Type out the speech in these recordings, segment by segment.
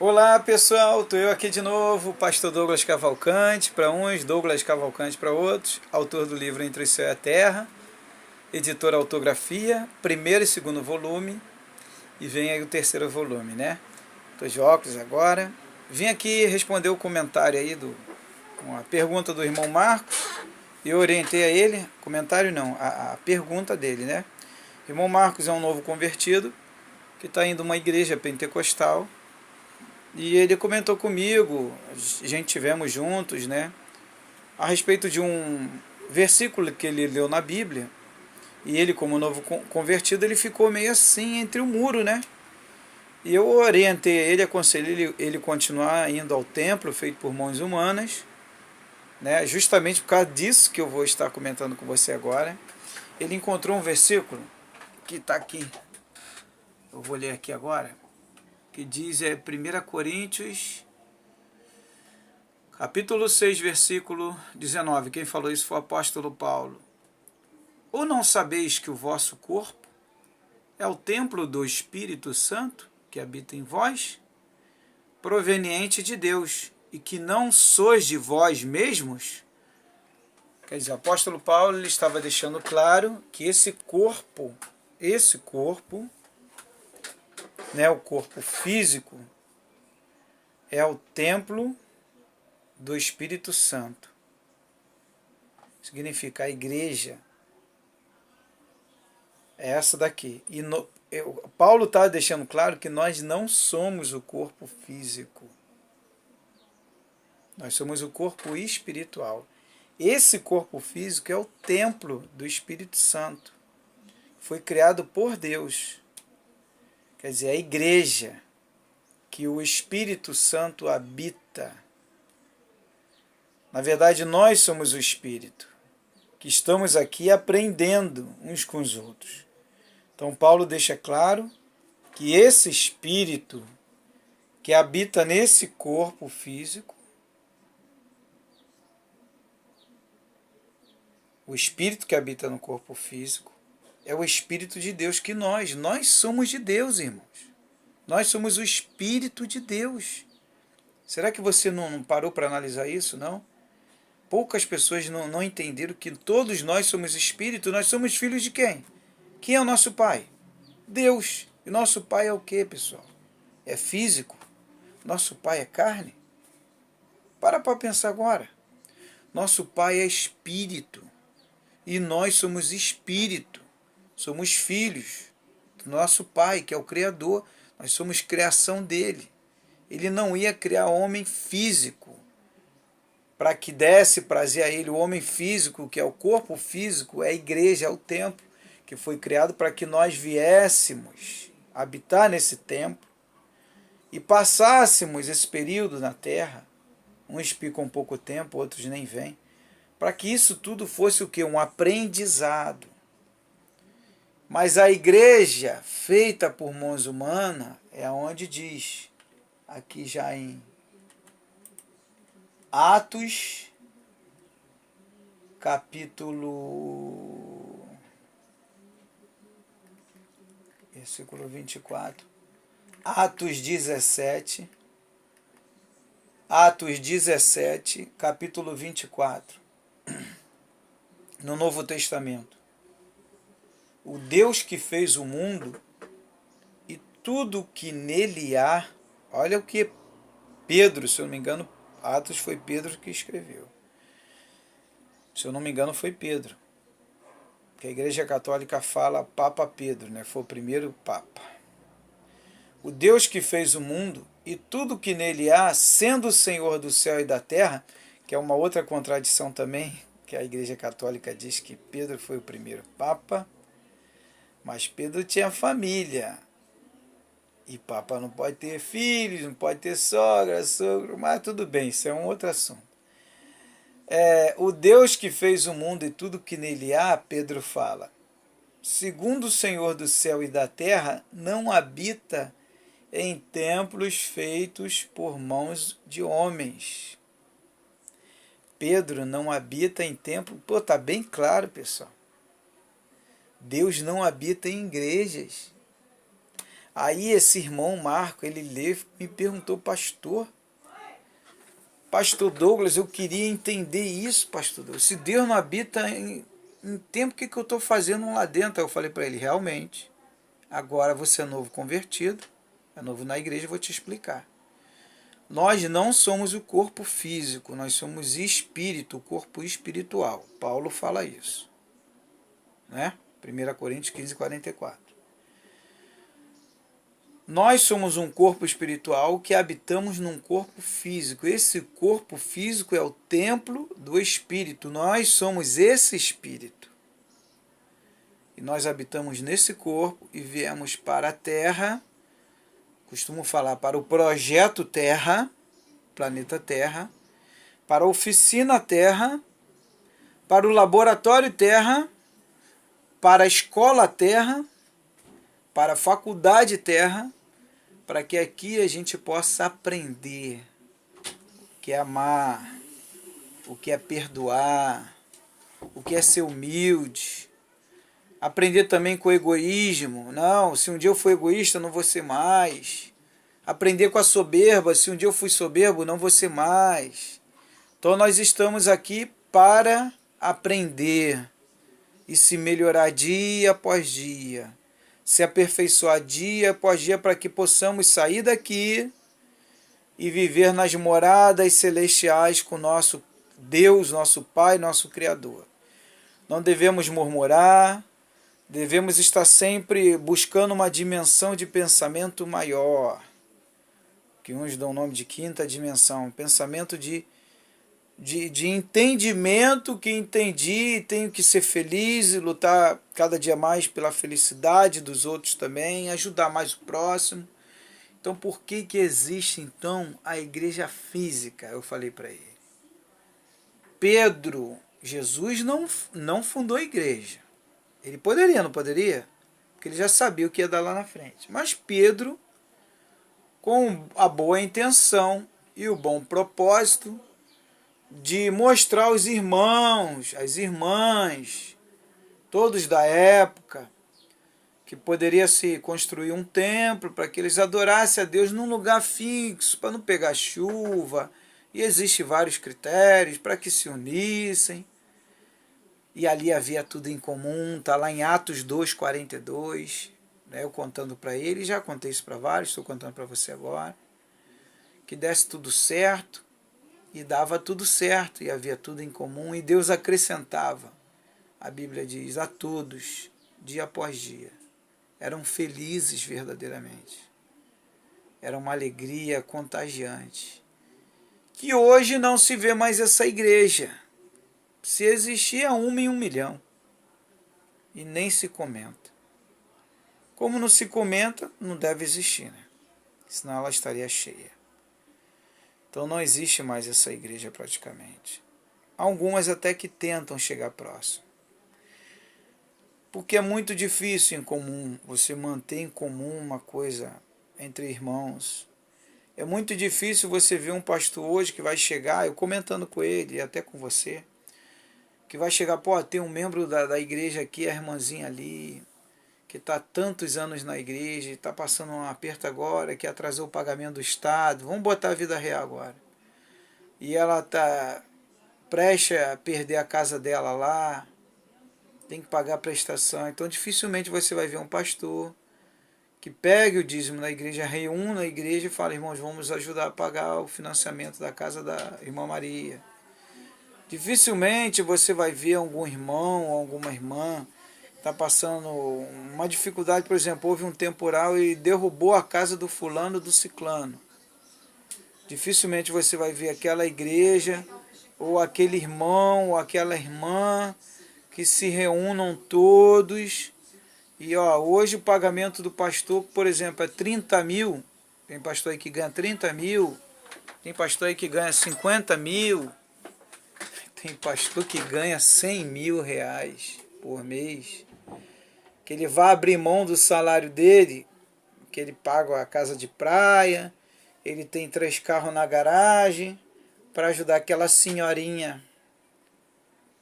Olá pessoal, estou eu aqui de novo, Pastor Douglas Cavalcante para uns, Douglas Cavalcante para outros, autor do livro Entre o Céu e a Terra, editora Autografia, primeiro e segundo volume, e vem aí o terceiro volume, né? Estou de óculos agora. Vim aqui responder o comentário aí com a pergunta do irmão Marcos, e eu orientei a ele, comentário não, a pergunta dele, né? O irmão Marcos é um novo convertido, que está indo a uma igreja pentecostal, e ele comentou comigo, a gente tivemos juntos, né, a respeito de um versículo que ele leu na Bíblia, e ele, como novo convertido, ele ficou meio assim entre o muro, né? E eu orientei ele, aconselhei ele continuar indo ao templo feito por mãos humanas, né? Justamente por causa disso que eu vou estar comentando com você agora. Ele encontrou um versículo que está aqui, eu vou ler aqui agora, que diz 1 Coríntios capítulo 6, versículo 19. Quem falou isso foi o apóstolo Paulo. Ou não sabeis que o vosso corpo é o templo do Espírito Santo, que habita em vós, proveniente de Deus, e que não sois de vós mesmos? Quer dizer, o apóstolo Paulo ele estava deixando claro que esse corpo, né, o corpo físico, é o templo do Espírito Santo. Significa a igreja é essa daqui. E Paulo está deixando claro que nós não somos o corpo físico. Nós somos o corpo espiritual. Esse corpo físico é o templo do Espírito Santo. Foi criado por Deus. Quer dizer, a igreja que o Espírito Santo habita. Na verdade, nós somos o Espírito, que estamos aqui aprendendo uns com os outros. Então, Paulo deixa claro que esse Espírito que habita nesse corpo físico, o Espírito que habita no corpo físico, é o Espírito de Deus que nós somos de Deus, irmãos. Nós somos o Espírito de Deus. Será que você não parou para analisar isso, não? Poucas pessoas não entenderam que todos nós somos Espírito, nós somos filhos de quem? Quem é o nosso Pai? Deus. E nosso Pai é o que, pessoal? É físico? Nosso Pai é carne? Para pensar agora. Nosso Pai é Espírito. E nós somos Espírito. Somos filhos do nosso Pai, que é o Criador. Nós somos criação dele. Ele não ia criar homem físico para que desse prazer a ele. O homem físico, que é o corpo físico, é a igreja, é o templo, que foi criado para que nós viéssemos habitar nesse templo e passássemos esse período na terra. Uns ficam pouco tempo, outros nem vêm. Para que isso tudo fosse o quê? Um aprendizado. Mas a igreja feita por mãos humanas é onde diz, aqui já em Atos, capítulo, versículo 24, Atos 17, capítulo 24, no Novo Testamento. O Deus que fez o mundo e tudo que nele há, olha o que Pedro, se eu não me engano, Atos foi Pedro que escreveu. Se eu não me engano, foi Pedro. Que a Igreja Católica fala Papa Pedro, né? Foi o primeiro Papa. O Deus que fez o mundo e tudo que nele há, sendo o Senhor do céu e da terra, que é uma outra contradição também, que a Igreja Católica diz que Pedro foi o primeiro Papa, mas Pedro tinha família. E Papa não pode ter filhos, não pode ter sogra, sogro, mas tudo bem, isso é um outro assunto. O Deus que fez o mundo e tudo que nele há, Pedro fala, segundo o Senhor do céu e da terra, não habita em templos feitos por mãos de homens. Pedro não habita em templo, está bem claro, pessoal. Deus não habita em igrejas. Aí esse irmão Marco, ele lê, me perguntou, pastor Douglas, eu queria entender isso, pastor Douglas. Se Deus não habita em tempo, o que eu estou fazendo lá dentro? Aí eu falei para ele, realmente, agora você é novo convertido, é novo na igreja, eu vou te explicar. Nós não somos o corpo físico, nós somos espírito, o corpo espiritual. Paulo fala isso, né? 1 Coríntios 15, 44. Nós somos um corpo espiritual que habitamos num corpo físico. Esse corpo físico é o templo do Espírito. Nós somos esse Espírito. E nós habitamos nesse corpo e viemos para a Terra, costumo falar para o projeto Terra, planeta Terra, para a oficina Terra, para o laboratório Terra, para a escola Terra, para a faculdade Terra, para que aqui a gente possa aprender o que é amar, o que é perdoar, o que é ser humilde, aprender também com o egoísmo. Não, se um dia eu for egoísta, não vou ser mais. Aprender com a soberba, se um dia eu fui soberbo, não vou ser mais. Então nós estamos aqui para aprender e se melhorar dia após dia, se aperfeiçoar dia após dia, para que possamos sair daqui e viver nas moradas celestiais com nosso Deus, nosso Pai, nosso Criador. Não devemos murmurar, devemos estar sempre buscando uma dimensão de pensamento maior, que uns dão o nome de quinta dimensão, pensamento de entendimento, que entendi, tenho que ser feliz e lutar cada dia mais pela felicidade dos outros também, ajudar mais o próximo. Então, por que existe, então, a igreja física? Eu falei para ele. Jesus não fundou a igreja. Ele poderia, não poderia? Porque ele já sabia o que ia dar lá na frente. Mas Pedro, com a boa intenção e o bom propósito de mostrar aos irmãos, às irmãs, todos da época, que poderia se construir um templo para que eles adorassem a Deus num lugar fixo, para não pegar chuva, e existem vários critérios para que se unissem, e ali havia tudo em comum, está lá em Atos 2:42, né, eu contando para ele, já contei isso para vários, estou contando para você agora, que desse tudo certo, e dava tudo certo, e havia tudo em comum, e Deus acrescentava, a Bíblia diz, a todos, dia após dia. Eram felizes verdadeiramente. Era uma alegria contagiante. Que hoje não se vê mais essa igreja. Se existia uma em 1 milhão. E nem se comenta. Como não se comenta, não deve existir, né? Senão ela estaria cheia. Então não existe mais essa igreja praticamente. Algumas até que tentam chegar próximo. Porque é muito difícil em comum, você manter em comum uma coisa entre irmãos. É muito difícil você ver um pastor hoje que vai chegar, eu comentando com ele, e até com você, que vai chegar, pô, tem um membro da igreja aqui, a irmãzinha ali, que está há tantos anos na igreja, está passando um aperto agora, que atrasou o pagamento do Estado, vamos botar a vida real agora. E ela está prestes a perder a casa dela lá, tem que pagar a prestação. Então dificilmente você vai ver um pastor que pegue o dízimo na igreja, reúna a igreja e fala, irmãos, vamos ajudar a pagar o financiamento da casa da irmã Maria. Dificilmente você vai ver algum irmão ou alguma irmã que está passando uma dificuldade, por exemplo, houve um temporal e derrubou a casa do fulano do ciclano. Dificilmente você vai ver aquela igreja ou aquele irmão ou aquela irmã que se reúnam todos. E hoje o pagamento do pastor, por exemplo, é 30 mil. Tem pastor aí que ganha 30 mil. Tem pastor aí que ganha 50 mil. Tem pastor que ganha 100 mil reais por mês. Que ele vai abrir mão do salário dele, que ele paga a casa de praia, ele tem 3 carros na garagem, para ajudar aquela senhorinha,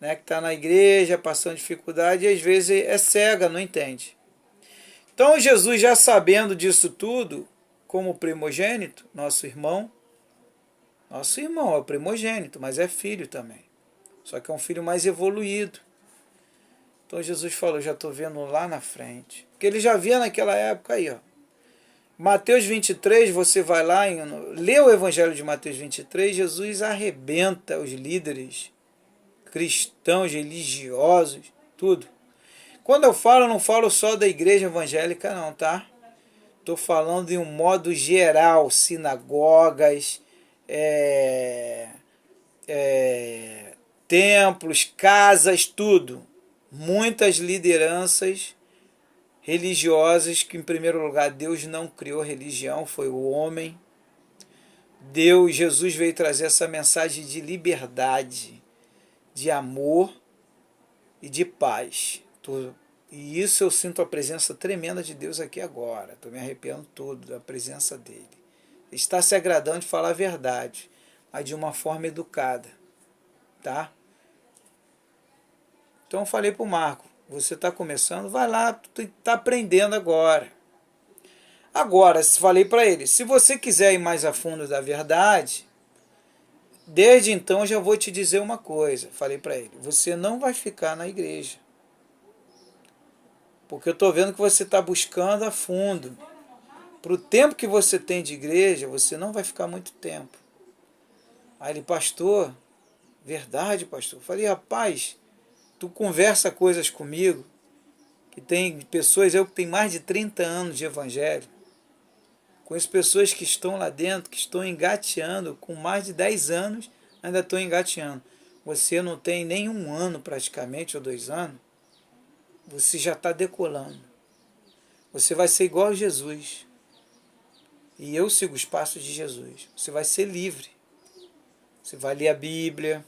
né, que está na igreja, passando dificuldade, e às vezes é cega, não entende. Então Jesus, já sabendo disso tudo, como primogênito, nosso irmão é o primogênito, mas é filho também. Só que é um filho mais evoluído. Então Jesus falou, já estou vendo lá na frente. Porque ele já via naquela época aí, ó. Mateus 23, você vai lá, lê o Evangelho de Mateus 23, Jesus arrebenta os líderes cristãos, religiosos, tudo. Quando eu falo, não falo só da igreja evangélica não, tá? Estou falando de um modo geral, sinagogas, templos, casas, tudo. Muitas lideranças religiosas que, em primeiro lugar, Deus não criou religião, foi o homem. Jesus veio trazer essa mensagem de liberdade, de amor e de paz. E isso eu sinto a presença tremenda de Deus aqui agora. Estou me arrepiando todo da presença dele. Ele está se agradando de falar a verdade, mas de uma forma educada. Tá? Então eu falei para o Marco, você está começando, vai lá, tu está aprendendo agora. Agora, falei para ele, se você quiser ir mais a fundo da verdade, desde então eu já vou te dizer uma coisa. Falei para ele, você não vai ficar na igreja. Porque eu estou vendo que você está buscando a fundo. Para o tempo que você tem de igreja, você não vai ficar muito tempo. Aí ele, pastor, verdade, pastor. Eu falei, rapaz, tu conversa coisas comigo, que tem pessoas, eu que tenho mais de 30 anos de evangelho, conheço pessoas que estão lá dentro, que estão engateando, com mais de 10 anos, ainda estão engateando. Você não tem nem um ano praticamente, ou 2 anos, você já está decolando. Você vai ser igual a Jesus. E eu sigo os passos de Jesus. Você vai ser livre. Você vai ler a Bíblia,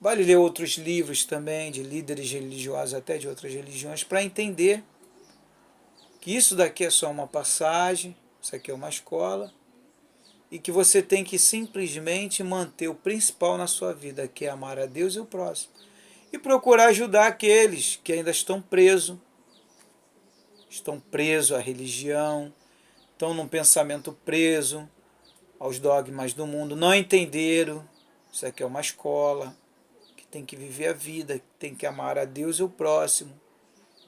vai ler outros livros também, de líderes religiosos, até de outras religiões, para entender que isso daqui é só uma passagem, isso aqui é uma escola, e que você tem que simplesmente manter o principal na sua vida, que é amar a Deus e o próximo. E procurar ajudar aqueles que ainda estão presos à religião, estão num pensamento preso aos dogmas do mundo, não entenderam, isso aqui é uma escola, que tem que viver a vida, que tem que amar a Deus e o próximo,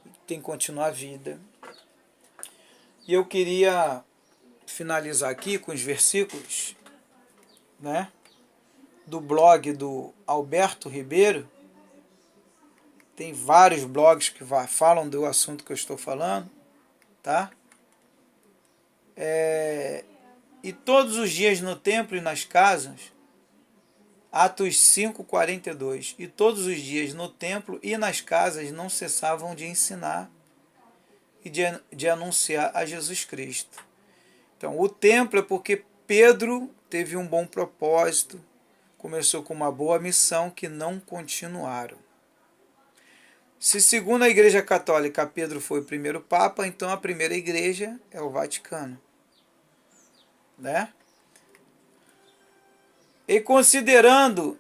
que tem que continuar a vida. E eu queria finalizar aqui com os versículos, né, do blog do Alberto Ribeiro. Tem vários blogs que falam do assunto que eu estou falando, tá? E todos os dias no templo e nas casas, Atos 5:42, e todos os dias no templo e nas casas não cessavam de ensinar e de anunciar a Jesus Cristo. Então, o templo é porque Pedro teve um bom propósito, começou com uma boa missão que não continuaram. Se segundo a Igreja Católica Pedro foi o primeiro Papa, então a primeira igreja é o Vaticano. Né? E considerando,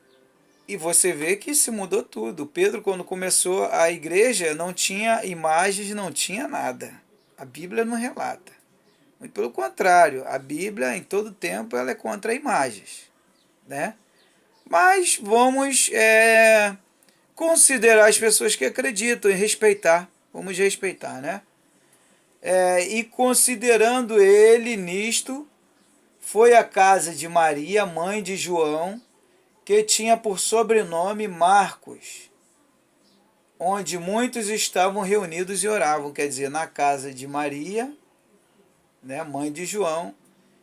e você vê que se mudou tudo. Pedro, quando começou a igreja, não tinha imagens, não tinha nada. A Bíblia não relata. Muito pelo contrário, a Bíblia, em todo tempo, ela é contra imagens. Né? Mas vamos considerar as pessoas que acreditam e respeitar. Vamos respeitar, né? E considerando ele nisto, foi à casa de Maria, mãe de João, que tinha por sobrenome Marcos, onde muitos estavam reunidos e oravam. Quer dizer, na casa de Maria, né, mãe de João,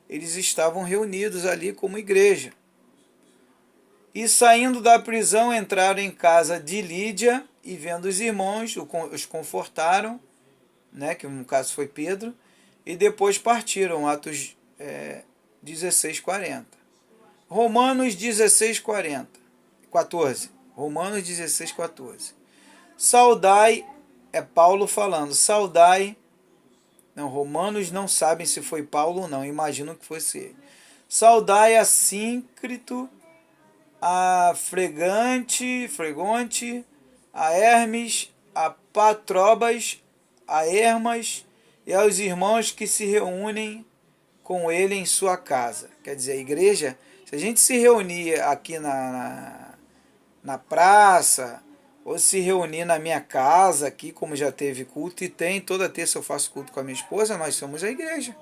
eles estavam reunidos ali como igreja. E saindo da prisão, entraram em casa de Lídia, e vendo os irmãos, os confortaram, né, que no caso foi Pedro, e depois partiram, Atos 16:40. Romanos 14. Romanos 16:14. Saudai, é Paulo falando, saudai. Não, Romanos não sabem se foi Paulo ou não, imagino que fosse ele. Saudai a Síncrito, a Fregonte, a Hermes, a Patrobas, a Hermas e aos irmãos que se reúnem com ele em sua casa. Quer dizer, a igreja, se a gente se reunir aqui na praça, ou se reunir na minha casa aqui, como já teve culto, e tem, toda terça eu faço culto com a minha esposa, nós somos a igreja.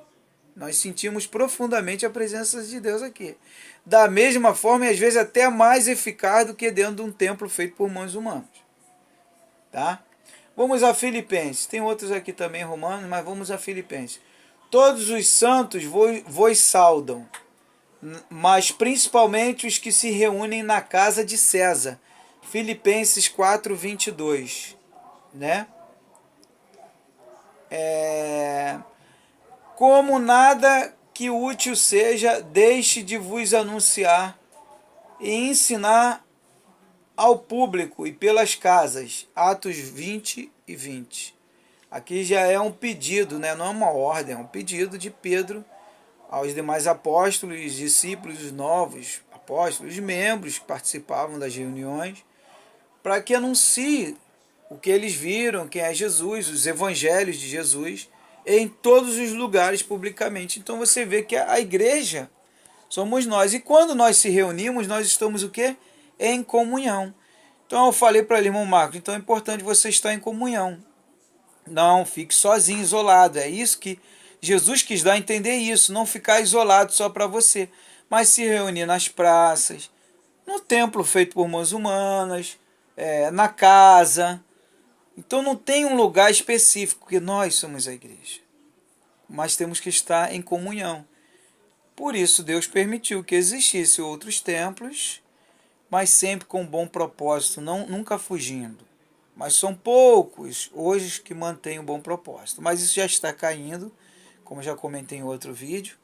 Nós sentimos profundamente a presença de Deus aqui. Da mesma forma, e às vezes até mais eficaz do que dentro de um templo feito por mãos humanas. Tá? Vamos a Filipenses. Tem outros aqui também, romanos, mas vamos a Filipenses. Todos os santos vos saudam, mas principalmente os que se reúnem na casa de César. Filipenses 4:22, né? Como nada que útil seja, deixe de vos anunciar e ensinar ao público e pelas casas. Atos 20:20. Aqui já é um pedido, né? Não é uma ordem, é um pedido de Pedro aos demais apóstolos, discípulos novos, apóstolos, membros que participavam das reuniões, para que anuncie o que eles viram, quem é Jesus, os evangelhos de Jesus, em todos os lugares publicamente. Então você vê que a igreja somos nós. E quando nós se reunimos, nós estamos o quê? Em comunhão. Então eu falei para ele, irmão Marcos, então é importante você estar em comunhão. Não fique sozinho, isolado. É isso que Jesus quis dar a entender isso. Não ficar isolado só para você, mas se reunir nas praças, no templo feito por mãos humanas, na casa. Então não tem um lugar específico, que nós somos a igreja. Mas temos que estar em comunhão. Por isso Deus permitiu que existissem outros templos, mas sempre com um bom propósito, nunca fugindo. Mas são poucos hoje que mantêm um bom propósito. Mas isso já está caindo, como já comentei em outro vídeo.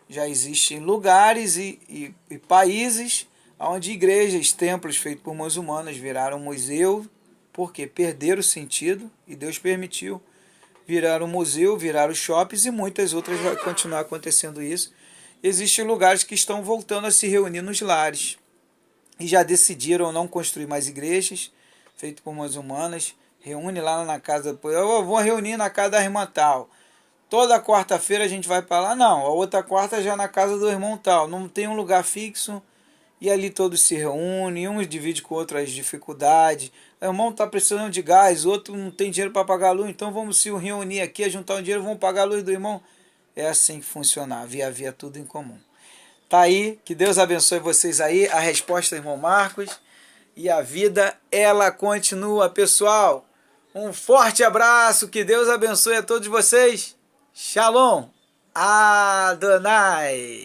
Já existem lugares e países onde igrejas, templos feitos por mãos humanas viraram museu, porque perderam o sentido e Deus permitiu. Viraram museu, viraram shoppings e muitas outras vai continuar acontecendo isso. Existem lugares que estão voltando a se reunir nos lares e já decidiram não construir mais igrejas feitas por mãos humanas. Reúne lá na casa, eu vou reunir na casa da irmã tal. Toda quarta-feira a gente vai para lá. Não, a outra quarta já na casa do irmão tal. Não tem um lugar fixo e ali todos se reúnem, uns dividem com outros as dificuldades. O irmão está precisando de gás, outro não tem dinheiro para pagar a luz, então vamos se reunir aqui, juntar um dinheiro, vamos pagar a luz do irmão. É assim que funciona, havia tudo em comum. Tá aí, que Deus abençoe vocês aí, a resposta do irmão Marcos, e a vida, ela continua, pessoal. Um forte abraço, que Deus abençoe a todos vocês. Shalom, Adonai.